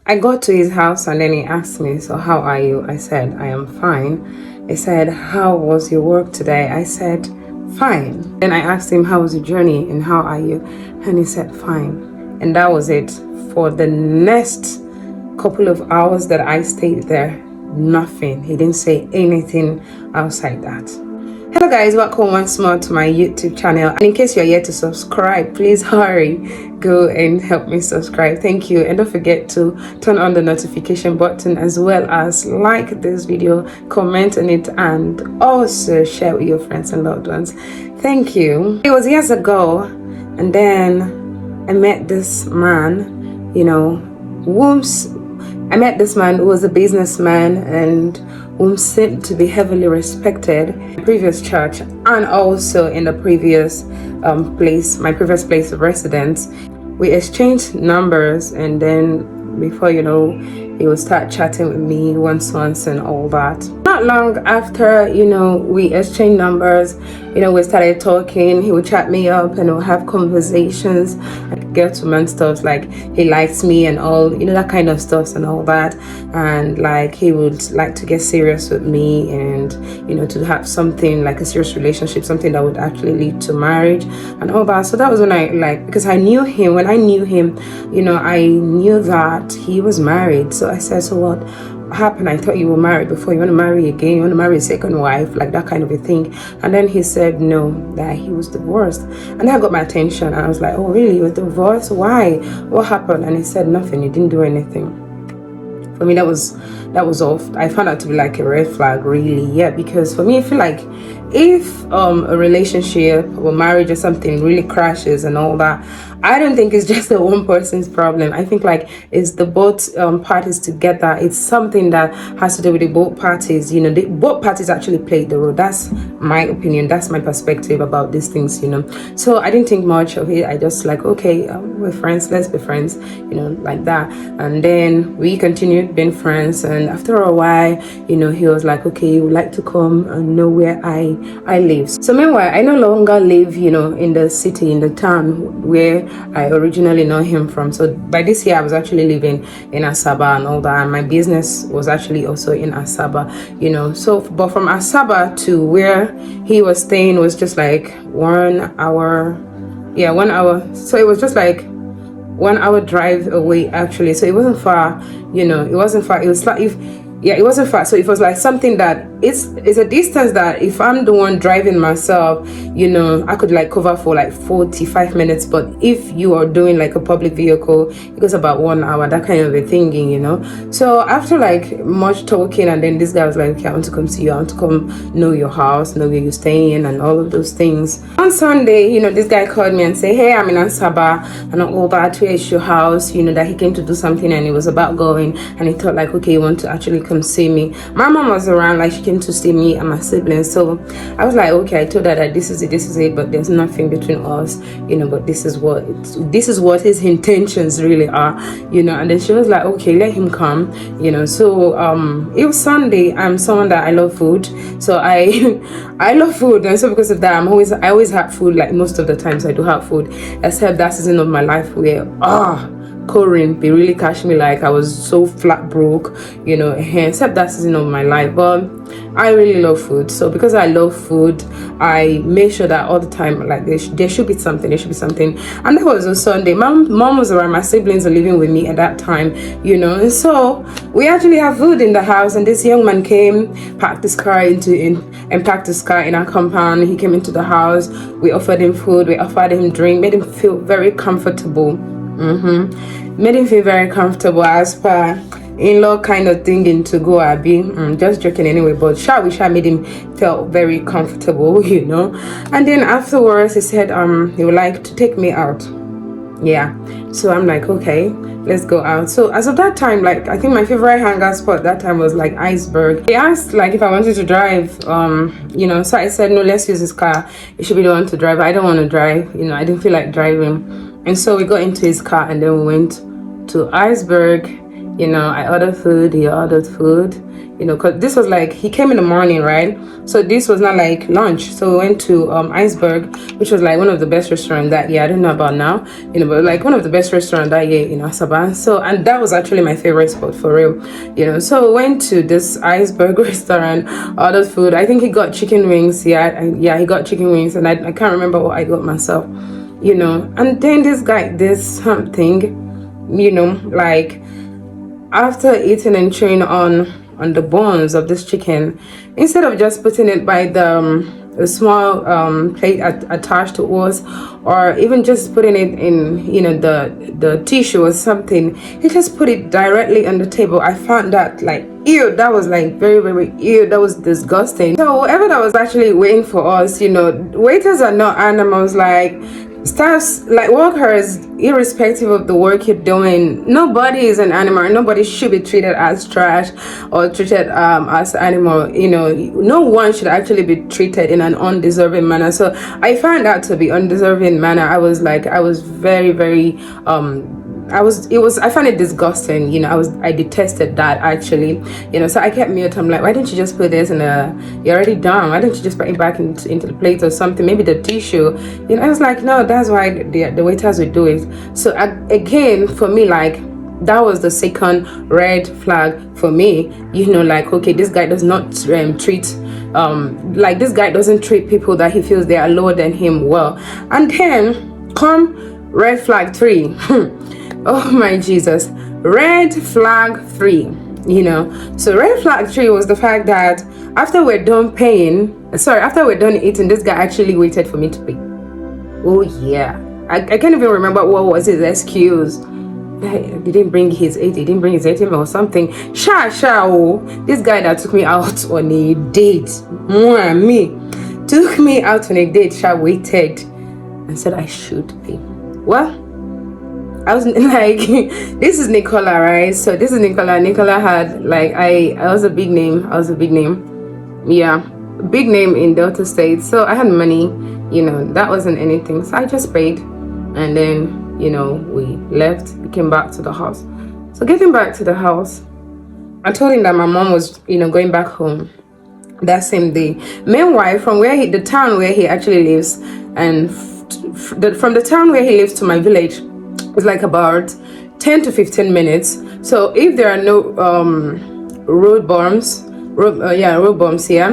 I got to his house and then he asked me, so how are you? I said, I am fine. He said, how was your work today? I said, fine. Then I asked him, how was your journey and how are you? And he said, fine. And that was it. For the next couple of hours that I stayed there, nothing. He didn't say anything outside that. Hello guys, welcome once more to my YouTube channel, and in case you're yet to subscribe, please hurry, go and help me subscribe. Thank you. And don't forget to turn on the notification button, as well as like this video, comment on it, and also share with your friends and loved ones. Thank you. It was years ago, and then I met this man, I met this man who was a businessman and whom seemed to be heavily respected in the previous church and also in the previous my previous place of residence. We exchanged numbers, and then before you know, he would start chatting with me once and all that. Not long after, we exchanged numbers, we started talking. He would chat me up and we'll have conversations, like get to man stuff, like he likes me and all, that kind of stuff and all that. And like he would like to get serious with me and, to have something like a serious relationship, something that would actually lead to marriage and all that. So that was when because I knew him, I knew that he was married. So I said, so what happened? I thought you were married before. You want to marry again? You want to marry a second wife? Like that kind of a thing. And then he said no, that he was divorced. And that got my attention. And I was like, oh really? You were divorced? Why? What happened? And he said nothing. You didn't do anything. For me, that was off. I found out to be like a red flag, really. Yeah, because for me, I feel like if a relationship or marriage or something really crashes and all that, I don't think it's just the one person's problem. I think like it's the both parties together. It's something that has to do with the both parties. Both parties actually played the role. That's my opinion. That's my perspective about these things. So I didn't think much of it. I just like, okay, we're friends. Let's be friends. Like that. And then we continued being friends. And after a while, he was like, okay, you would like to come and know where I live. So meanwhile, I no longer live, in the city, in the town where I originally know him from. So by this year, I was actually living in Asaba and all that. And my business was actually also in Asaba, So, but from Asaba to where he was staying was just like 1 hour. Yeah, 1 hour. So it was just like 1 hour drive away, actually. So it wasn't far, it wasn't far. It was like it wasn't far. So it was like something that it's a distance that if I'm the one driving myself, I could like cover for like 45 minutes. But if you are doing like a public vehicle, it goes about 1 hour, that kind of a thinking, So after like much talking, and then this guy was like, okay, I want to come see you. I want to come know your house, know where you're staying and all of those things. On Sunday, this guy called me and said, hey, I'm in Asaba and all that. Where is your house? That he came to do something and he was about going, and he thought like, okay, you want to actually come see me. My mom was around, like she came to see me and my siblings. So I was like, okay, I told her that this is it, but there's nothing between us, but this is what his intentions really are, and then she was like, okay, let him come, So it was Sunday. I'm someone that I love food, so I I love food, and so because of that, I always have food. Like most of the times I do have food, except that season of my life where Corinne, they really cashed me, like I was so flat broke, except that season of my life. But I really love food, so because I love food, I make sure that all the time, like there should be something, and that was a Sunday. Mom was around, my siblings are living with me at that time, and so we actually have food in the house. And this young man came, parked his car in our compound. He came into the house. We offered him food, we offered him drink, made him feel very comfortable. Made him feel very comfortable, as per in-law kind of thinking to go Abby. Just joking anyway, but we made him feel very comfortable, And then afterwards he said he would like to take me out. Yeah, so I'm like, okay, let's go out. So as of that time, like I think my favorite hangout spot that time was like Iceberg. He asked like if I wanted to drive, so I said no, let's use his car. It should be the one to drive. I don't want to drive, I didn't feel like driving. And so we got into his car and then we went to Iceberg. You know, I ordered food, he ordered food, you know, because this was like, he came in the morning, right? So this was not like lunch. So we went to Iceberg, which was like one of the best restaurants that year. I don't know about now, you know, but like one of the best restaurants that year in Asaba. So, and that was actually my favorite spot for real, you know. So we went to this Iceberg restaurant, ordered food. I think he got chicken wings. Yeah, he got chicken wings, and I can't remember what I got myself, you know. And then this guy did something, you know, like, after eating and chewing on the bones of this chicken, instead of just putting it by the small plate attached to us, or even just putting it in, you know, the tissue or something, he just put it directly on the table. I found that like, ew, that was like very, very ew, that was disgusting. So whoever that was actually waiting for us, you know, waiters are not animals. Like, staffs, like workers, irrespective of the work you're doing, nobody is an animal. Nobody should be treated as trash or treated as animal. You know, no one should actually be treated in an undeserving manner. So I found that to be undeserving manner. I was very, very I find it disgusting, you know. I detested that actually, you know. So I kept mute. I'm like, why didn't you just put this in you're already done, why didn't you just put it back into the plate or something, maybe the tissue, you know. I was like, no, that's why the waiters would do it. So again, for me, like, that was the second red flag for me, you know. Like, okay, this guy does not treat like, this guy doesn't treat people that he feels they are lower than him well. And then come red flag 3. Oh my Jesus, red flag 3, you know. So red flag 3 was the fact that after we're done eating, this guy actually waited for me to pay. Oh yeah, I can't even remember what was his excuse. He didn't bring his ATM or something. This guy that took me out on a date, took me out on a date, waited and said I should pay. Well, I was like, this is Nic-Ola, right? So this is Nic-Ola. Nic-Ola had, like, I was a big name. Yeah, big name in Delta State. So I had money, you know, that wasn't anything. So I just paid, and then, you know, we left. We came back to the house. So getting back to the house, I told him that my mom was, you know, going back home that same day. Meanwhile, from the town where he actually lives, and from the town where he lives to my village, it's like about 10 to 15 minutes. So if there are no road bumps here,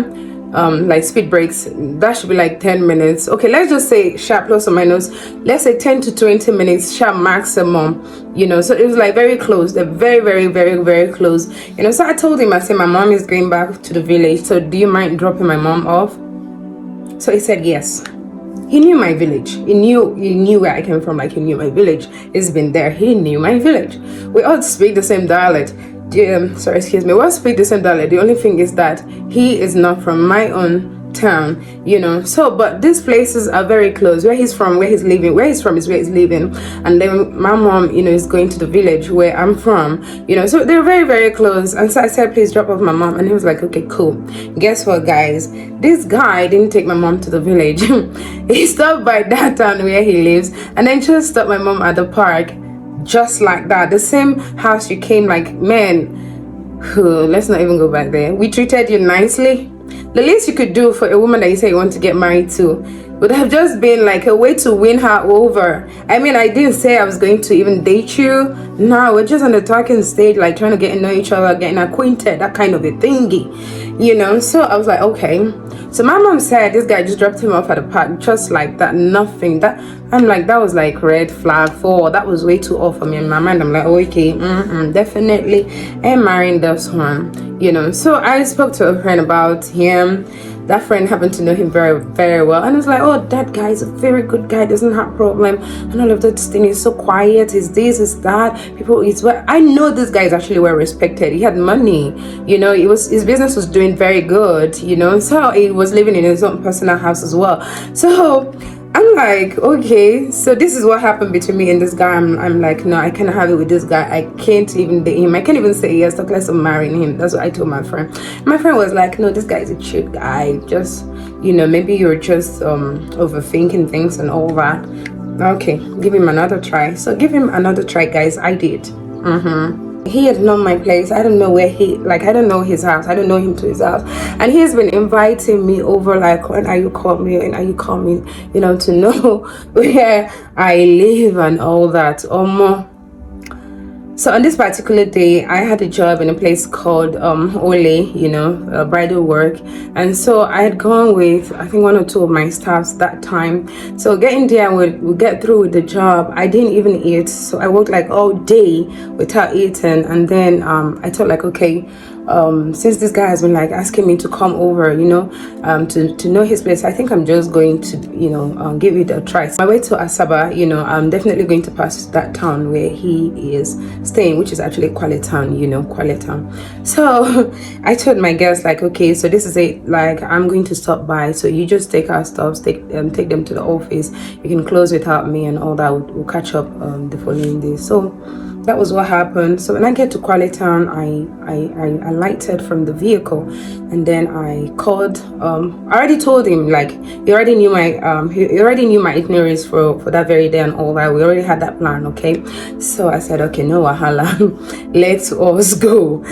like speed breaks, that should be like 10 minutes. Okay, let's just say sharp plus or minus, let's say 10 to 20 minutes sharp maximum, you know. So it was like very close. They're very, very, very, very close, you know. So I told him, I said, my mom is going back to the village, so do you mind dropping my mom off? So he said yes. He knew my village. He knew where I came from. Like, he knew my village. He's been there. He knew my village. We all speak the same dialect. Sorry, excuse me. We all speak the same dialect. The only thing is that he is not from my own town, you know. So, but these places are very close. Where he's from, where he's living, where he's from is where he's living, and then my mom, you know, is going to the village where I'm from, you know. So they're very, very close. And so I said, please drop off my mom, and he was like, okay, cool. Guess what, guys? This guy didn't take my mom to the village. He stopped by that town where he lives, and then just stopped my mom at the park, just like that. The same house you came. Like, man, let's not even go back there. We treated you nicely. The least you could do for a woman that you say you want to get married to would have just been like a way to win her over. I mean, I didn't say I was going to even date you. No, we're just on the talking stage, like trying to get to know each other, getting acquainted, that kind of a thingy, you know. So I was like, okay. So my mom said this guy just dropped him off at the park, just like that, nothing. That, I'm like, that was like red flag 4. That was way too off for me. In my mind, I'm like, okay, definitely I'm marrying this one, you know. So I spoke to a friend about him. That friend happened to know him very, very well, and I was like, oh, that guy is a very good guy, doesn't have problem, and all of that thing is so quiet, is this, is that, people is well. I know this guy is actually well respected. He had money, you know. His business was doing very good, you know. So he was living in his own personal house as well. So I'm like, okay, so this is what happened between me and this guy. I'm like, no, I cannot have it with this guy. I can't even date him. I can't even say yes, talk less of marrying him. That's what I told my friend. My friend was like, no, this guy is a cute guy. Just, you know, maybe you're just overthinking things and all that. Okay, give him another try. So give him another try, guys. I did. He had known my place. I don't know where I don't know his house. I don't know him to his house. And he's been inviting me over, like, when are you coming? When are you coming? To know where I live and all that. So on this particular day, I had a job in a place called Ole, bridal work. And so I had gone with, I think, one or two of my staffs that time. So getting there, we'll get through with the job. I didn't even eat. So I worked like all day without eating. And then I thought like, okay, since this guy has been like asking me to come over, to know his place, I think I'm just going to, give it a try. So my way to Asaba, I'm definitely going to pass that town where he is staying, which is actually Kwale town, Kwale town. So I told my guests like, okay, so this is it, like, I'm going to stop by, so you just take our stuff, take them to the office, you can close without me and all that. We'll catch up the following day. So that was what happened. So when I get to Kwale town, I alighted from the vehicle, and then I called. I already told him, like, he already knew my itineraries for that very day and all that. We already had that plan, okay? So I said, okay, no wahala, let's us go,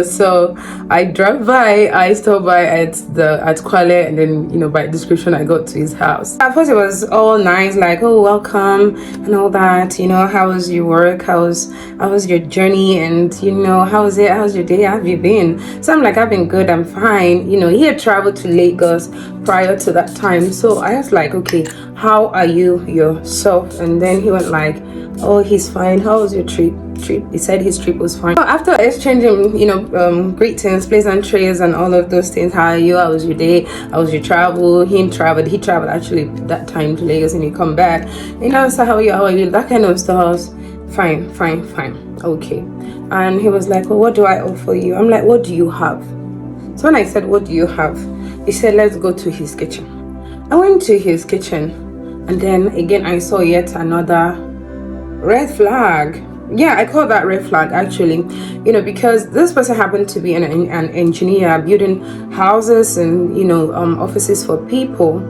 So I drove by. I stopped by at Kwale, and then by description I got to his house. At first it was all nice, like, oh, welcome and all that. How was your work? How was your journey? And how was it? How's your day? How have you been? So I'm like, I've been good, I'm fine. He had traveled to Lagos prior to that time. So I was like, okay, how are you yourself? And then he went like, oh, he's fine. How was your trip? He said his trip was fine. So after exchanging, greetings, pleasantries, and all of those things, how are you? How was your day? How was your travel? He traveled actually that time to Lagos, and he come back. So how are you? How are you? That kind of stuff. Fine. Okay. And he was like, well, what do I offer you? I'm like, what do you have? So when I said, what do you have? He said, let's go to his kitchen. I went to his kitchen, and then again I saw yet another red flag. Yeah, I call that red flag actually, because this person happened to be an engineer building houses and offices for people.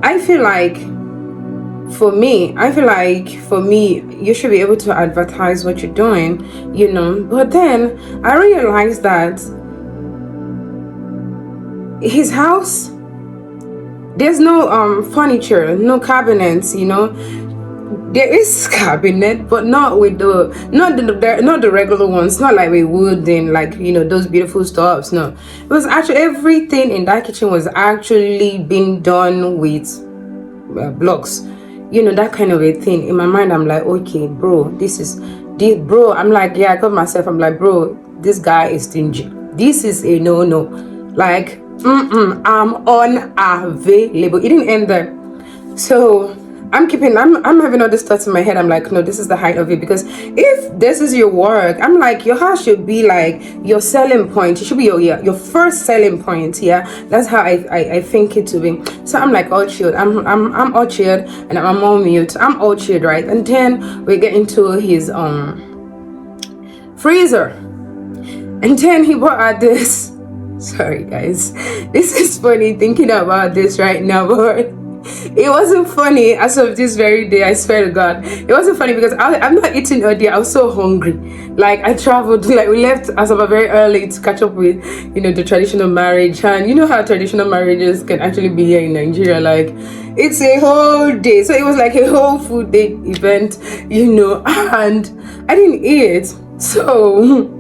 I feel like for me, you should be able to advertise what you're doing, But then I realized that his house, there's no furniture, no cabinets, There is cabinet, but not the regular ones. Not like with wood and like those beautiful stuffs. No, it was actually everything in that kitchen was actually being done with blocks. That kind of a thing. In my mind, I'm like, okay, bro, bro. I'm like, yeah, I called myself. I'm like, bro, this guy is stingy. This is a no. Like, I'm unavailable. It didn't end there. So I'm having all these thoughts in my head. I'm like, no, this is the height of it, because if this is your work, I'm like, your house should be like your selling point. It should be your first selling point. Yeah, that's how I think it to be. So I'm like, all chilled. I'm all chilled, and I'm on mute. I'm all chilled, right? And then we get into his freezer, and then he brought out this. Sorry guys, this is funny thinking about this right now, but it wasn't funny as of this very day. I swear to God, it wasn't funny because I'm not eating all day. I was so hungry. Like, I traveled, like, we left Asaba very early to catch up with the traditional marriage, and how traditional marriages can actually be here in Nigeria. Like, it's a whole day, so it was like a whole food day event, and I didn't eat. So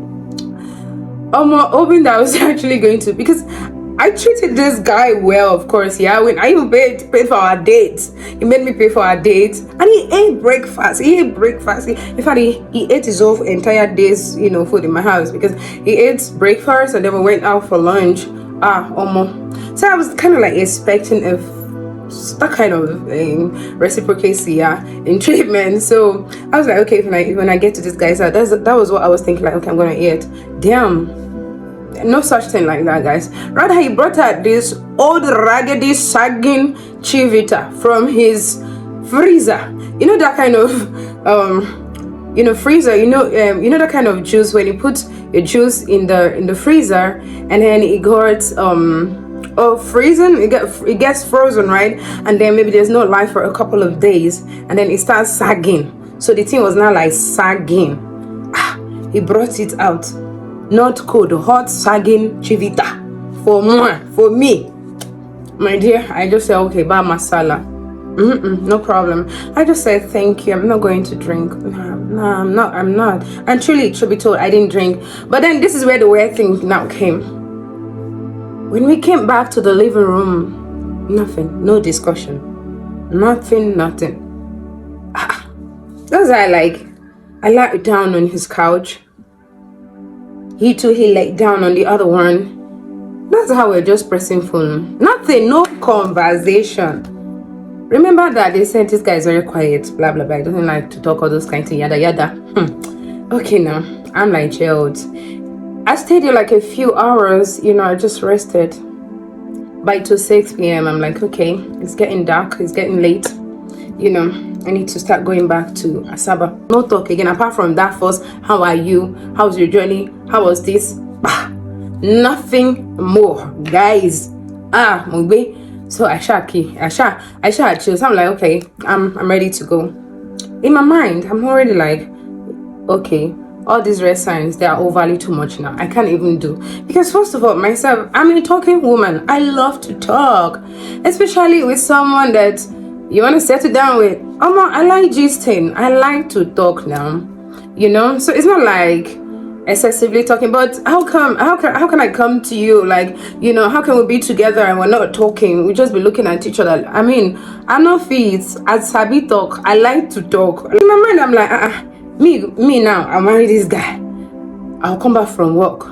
I'm hoping that I was actually going to, because I treated this guy well, of course, yeah. When I even paid for our dates, he made me pay for our dates, and he ate breakfast. In fact, he ate his whole entire day's, food in my house, because he ate breakfast and then we went out for lunch. So I was kind of like expecting that kind of reciprocity, in treatment. So I was like, okay, when I get to this guy's house, that was what I was thinking. Like, okay, I'm gonna eat. Damn. No such thing like that, guys. Rather, he brought out this old raggedy sagging chivita from his freezer. That kind of freezer. That kind of juice when you put your juice in the freezer, and then it got freezing. It gets frozen, right? And then maybe there's no life for a couple of days, and then it starts sagging. So the thing was not like sagging. he brought it out. Not cold, hot, sagging chivita. For me. My dear, I just said, okay, ba masala. No problem. I just said, thank you. I'm not going to drink. No, I'm not. And truly, it should be told, I didn't drink. But then this is where the weird thing now came. When we came back to the living room, nothing, no discussion. Nothing. That's why I laid down on his couch. He too, he laid down on the other one. That's how we're just pressing phone. Nothing, no conversation. Remember that they said this guy is very quiet, blah blah blah. He doesn't like to talk all those kinds of yada yada. Okay, now I'm like chilled. I stayed here like a few hours, I just rested. By 6 p.m. I'm like, okay, it's getting dark, it's getting late. I need to start going back to Asaba. No talk again, apart from that first, how are you? How's your journey? How was this? Bah, nothing more, guys. Mugbe. So I shall chill. So I'm like, okay, I'm ready to go. In my mind, I'm already like, okay, all these red signs, they are overly too much now. I can't even do. Because first of all, myself, I'm a talking woman. I love to talk. Especially with someone that you want to settle down with. I like gisting. I like to talk now. So it's not like excessively talking, but how can I come to you, like, how can we be together and we're not talking? We just be looking at each other. I mean, I'm not fit as sabi talk. I like to talk. In my mind, I'm like, me now, I marry this guy, I'll come back from work,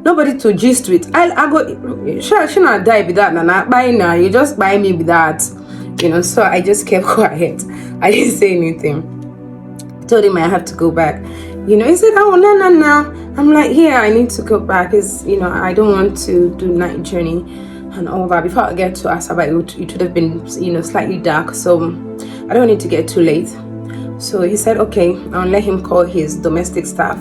nobody to gist with. I go, she not die with that, nah, buy now, you just buy me with that, so I just kept quiet. I didn't say anything. I told him I have to go back. He said, oh, no. I'm like, yeah, I need to go back. I don't want to do night journey and all that. Before I get to Asaba, it would have been, slightly dark. So I don't need to get too late. So he said, okay, I'll let him call his domestic staff.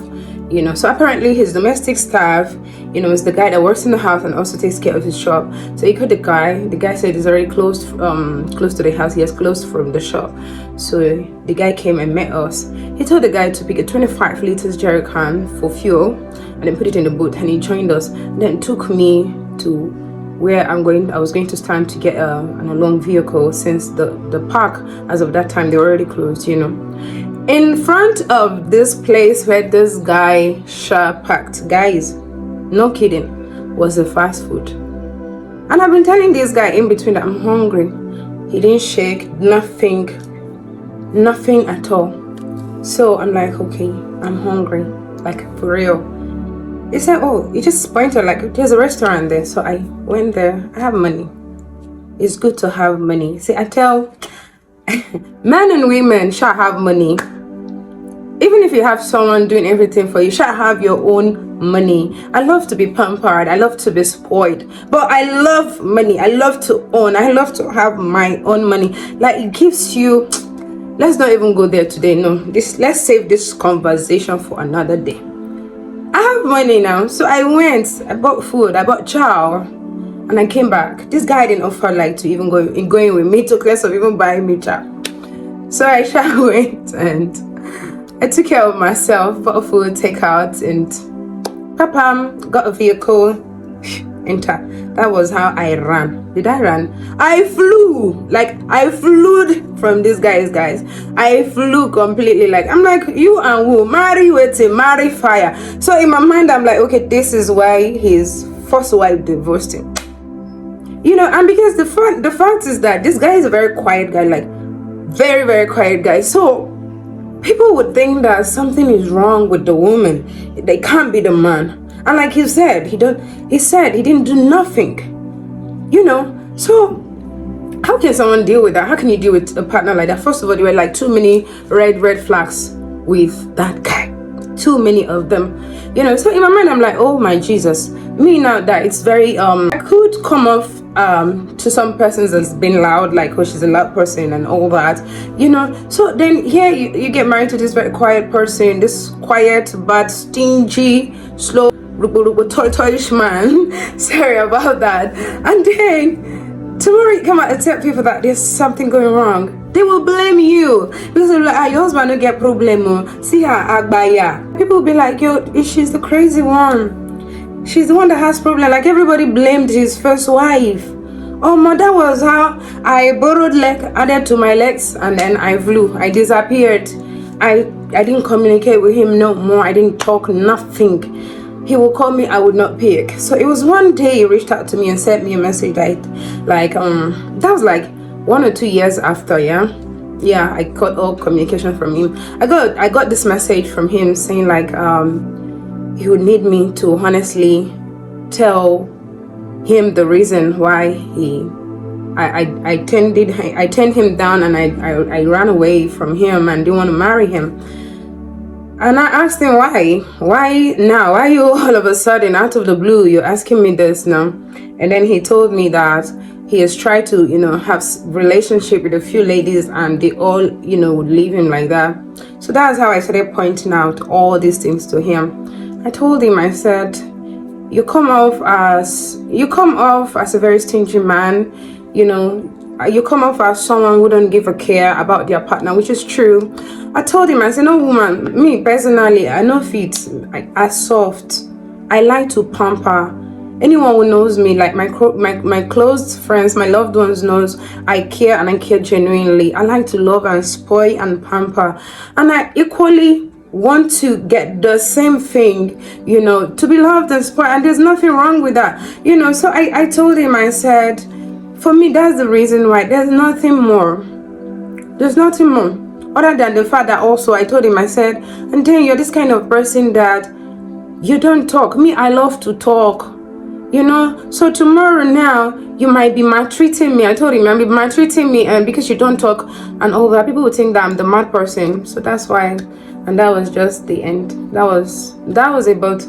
So apparently his domestic staff, is the guy that works in the house and also takes care of his shop. So he called the guy said he's already close to the house. He has closed from the shop. So the guy came and met us. He told the guy to pick a 25 liters jerry can for fuel and then put it in the boot, and he joined us. Then took me to where I was going to stand to get an along vehicle, since the park, as of that time, they were already closed, In front of this place where this guy parked, guys, no kidding, was a fast food. And I've been telling this guy in between that I'm hungry. He didn't shake, nothing at all. So I'm like, okay, I'm hungry, like for real. He said, oh, he just pointed like there's a restaurant there. So I went there. I have money. It's good to have money. See, I tell men and women shall have money. Even if you have someone doing everything for you, you shall have your own money. I love to be pampered. I love to be spoiled. But I love money. I love to own. I love to have my own money. Like, it gives you... Let's not even go there today. No, let's save this conversation for another day. I have money now. So I went. I bought food. I bought chow. And I came back. This guy didn't offer like to even going with me. Took less of even buying me chow. So I went and I took care of myself, bought food, take out, and got a vehicle, enter. That was how I ran. Did I run? I flew. Like, I flew from these guys. I flew completely. Like, I'm like, you and who? Marry waiting, marry fire. So in my mind, I'm like, okay, this is why his first wife divorced him. And because the fact is that this guy is a very quiet guy, like, very, very quiet guy. So people would think that something is wrong with the woman. They can't be the man. And like he said, he didn't do nothing. So how can someone deal with that? How can you deal with a partner like that? First of all, there were like too many red flags with that guy. Too many of them. So in my mind, I'm like, oh my Jesus. Me now that it's very I could come off to some persons as being loud, like, oh, she's a loud person and all that, so then here you get married to this very quiet person, this quiet but stingy, slow, toyish man. Sorry about that. And then tomorrow you come out and tell people that there's something going wrong. They will blame you because they're like, your husband don't get problem. Oh. See her agbaya. People will be like, yo, she's the crazy one. She's the one that has problem. Like everybody blamed his first wife. Oh my, that was how I borrowed leg, added to my legs, and then I flew. I disappeared. I didn't communicate with him no more. I didn't talk, nothing. He would call me, I would not pick. So it was one day he reached out to me and sent me a message that that was like 1 or 2 years after, yeah, I cut all communication from him. I got this message from him saying like he would need me to honestly tell him the reason why I turned him down, and I ran away from him and didn't want to marry him. And I asked him why now, why you all of a sudden out of the blue you're asking me this now? And then he told me that he has tried to have relationship with a few ladies, and they all would leave him like that. So that's how I started pointing out all these things to him. I told him, I said, you come off as a very stingy man. You come off as someone who don't give a care about their partner, which is true. I told him, I said, no woman, me personally, I know fit, I soft. I like to pamper. Anyone who knows me, like my close friends, my loved ones knows I care, and I care genuinely. I like to love and spoil and pamper. And I equally want to get the same thing, to be loved and spoiled. And there's nothing wrong with that, So I told him, I said, for me, that's the reason why. There's nothing more. There's nothing more. Other than the fact that also I told him, I said, and then you're this kind of person that you don't talk. Me, I love to talk. So tomorrow now you might be maltreating me. I told him, you'll be maltreating me, and because you don't talk and all that, people would think that I'm the mad person. So that's why, and that was just the end. That was about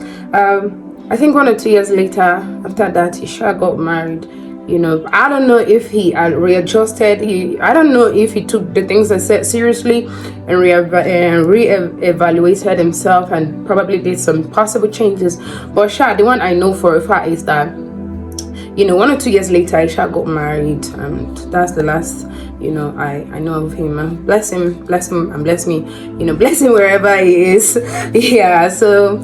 I think 1 or 2 years later. After that, he sure got married. I don't know if he readjusted. I don't know if he took the things I said seriously and re-evaluated himself and probably did some possible changes. But sure, the one I know for a fact is that 1 or 2 years later, Aisha got married, and that's the last I know of him. Bless him, and bless me, bless him wherever he is. Yeah, so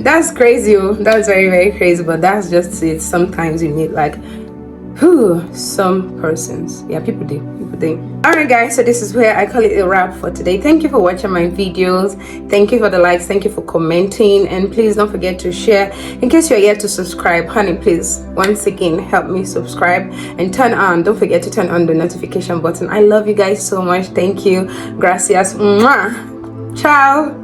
that's crazy. That's very, very crazy, but that's just it. Sometimes you need like some persons. Yeah, people do. Alright guys, so this is where I call it a wrap for today. Thank you for watching my videos. Thank you for the likes. Thank you for commenting, and please don't forget to share. In case you're yet to subscribe, honey, please once again help me subscribe and don't forget to turn on the notification button. I love you guys so much. Thank you. Gracias. Mwah. Ciao.